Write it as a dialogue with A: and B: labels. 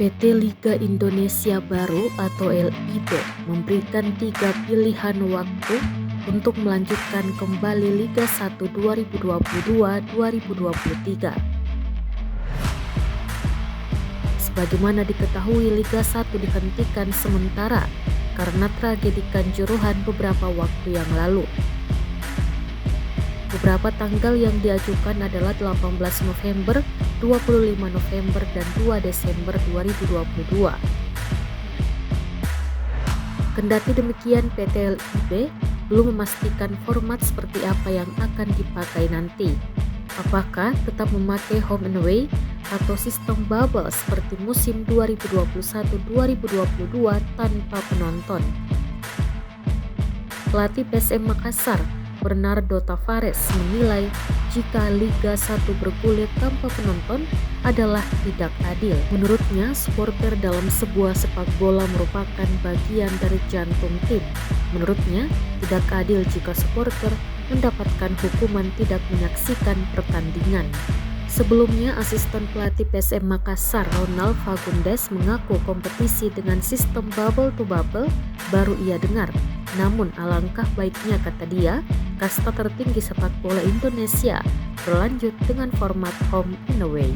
A: PT Liga Indonesia Baru atau LIB memberikan 3 pilihan waktu untuk melanjutkan kembali Liga 1 2022-2023. Sebagaimana diketahui, Liga 1 dihentikan sementara karena tragedi Kanjuruhan beberapa waktu yang lalu. Beberapa tanggal yang diajukan adalah 18 November, 25 November, dan 2 Desember 2022. Kendati demikian, PT LIB belum memastikan format seperti apa yang akan dipakai nanti. Apakah tetap memakai home and away atau sistem bubble seperti musim 2021-2022 tanpa penonton? Pelatih PSM Makassar, Bernardo Tavares, menilai jika Liga 1 bergulir tanpa penonton adalah tidak adil. Menurutnya, supporter dalam sebuah sepak bola merupakan bagian dari jantung tim. Menurutnya, tidak adil jika supporter mendapatkan hukuman tidak menyaksikan pertandingan. Sebelumnya, asisten pelatih PSM Makassar, Ronald Fagundes, mengaku kompetisi dengan sistem bubble to bubble baru ia dengar. Namun alangkah baiknya, kata dia, kasta tertinggi sepak bola Indonesia berlanjut dengan format home and away.